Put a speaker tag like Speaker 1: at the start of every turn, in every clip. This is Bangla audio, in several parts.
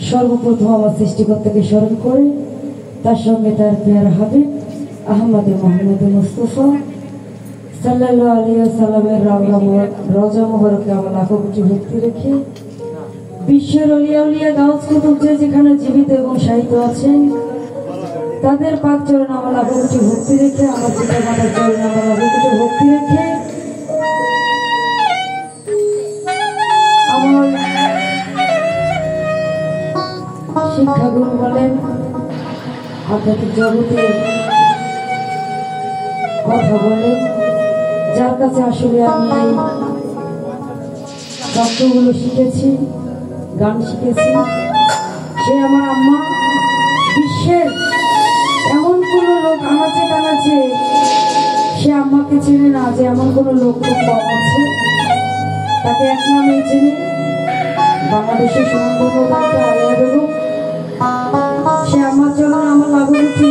Speaker 1: সর্বপ্রথম আমার সৃষ্টিকর্তাকে স্মরণ করে তার সঙ্গে তার পেয়ারা হাবিব আহমদ মোহাম্মদ মুস্তফা সাল্লাল্লাহু আলাইহি ওয়াসাল্লামের রওজা মুবারকে আমার লাখো কোটি ভক্তি রেখে বিশ্বের অলিয়া উলিয়া গাউস কুতুব যেখানে জীবিত এবং সাহিত্য আছেন তাদের পাক চরণ আমার লাখো কোটি ভক্তি রেখে আমার পিতা মাতার চরণ আমার লাখো কোটি ভক্তি রেখে আমার শিক্ষাগুরু বলেন আধ্যাত্মিক জগতে কথা বলেন যার কাছে আসলে আমি এই তত্ত্বগুলো শিখেছি, গান শিখেছি, সে আমার আম্মা। বিশ্বের এমন কোনো লোক আনাচে কানাচে সে আম্মাকে চেনে না যে এমন কোনো লোক খুব কম আছে। তাকে এক নামেই চেনে, বাংলাদেশের সুন্দর আলিয়া বেগম। সে আমার জন্য আমার লাভবতী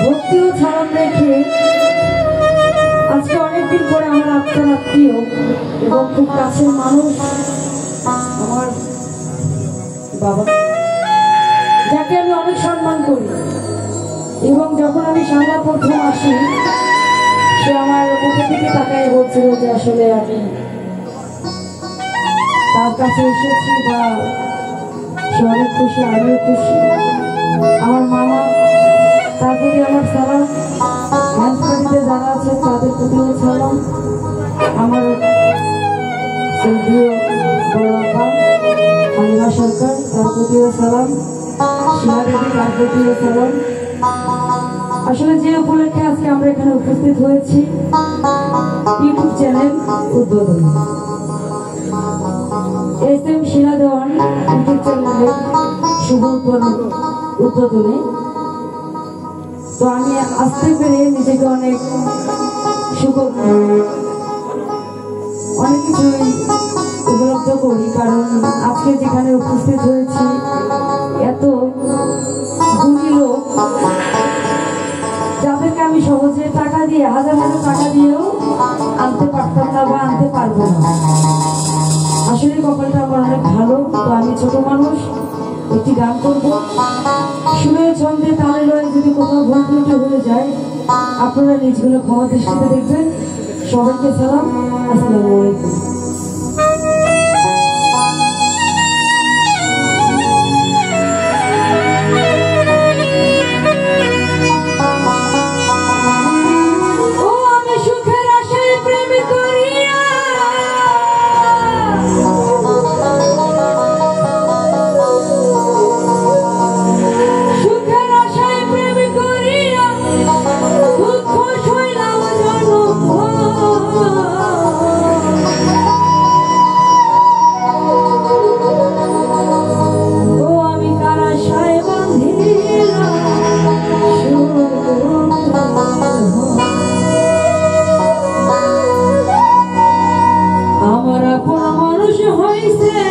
Speaker 1: ভক্তি ও সালাম রেখে আজকে অনেকদিন পরে আমার আত্মার আত্মীয় এবং খুব কাছের মানুষ আমার বাবা, যাকে আমি অনেক সম্মান করি। এবং যখন আমি সামনে প্রথম আসি সে আমার মুখের দিকে তাকাই বলছিল যে আসলে আমি তার কাছে এসেছি বা সে অনেক খুশি, আমিও খুশি। আমার মামা, তার প্রতি আমার সালাম, ডান্স পার্টিতে যারা আছে তাদের প্রতিও সালাম। আমার শ্রদ্ধেয় বড় আপা হালিমা সরকার, তার প্রতিও সালাম। শিলা দেবী, তার প্রতিও সালাম। আসলে যে উপলক্ষে আজকে আমরা এখানে উপস্থিত হয়েছি ইউটিউব চ্যানেল উদ্বোধন SM শিলা দেওয়ান ইউটিউব চ্যানেলের শুভ উদ্বোধনে। তো আমি আসতে পেরে নিজেকে অনেক কিছুই উপলব্ধ করি, কারণ আজকে যেখানে উপস্থিত হয়েছি এত গুণী লোক যাদেরকে আমি সহজে টাকা দিয়ে, হাজার হাজার টাকা দিয়েও আনতে পারতাম না বা আনতে পারবো না। আসলে কপালটা আমার অনেক ভালো। তো আমি ছোট মানুষ, একটি গান করবো। সুরে ছন্দে তালে লয়ে যদি কোথাও ভুল ত্রুটি হয়ে যায় আপনারা নিজগুলো ক্ষমা দৃষ্টিতে দেখবেন। সবাইকে সালাম, আসসালামু আলাইকুম। আমার আপন মানুষ হইছে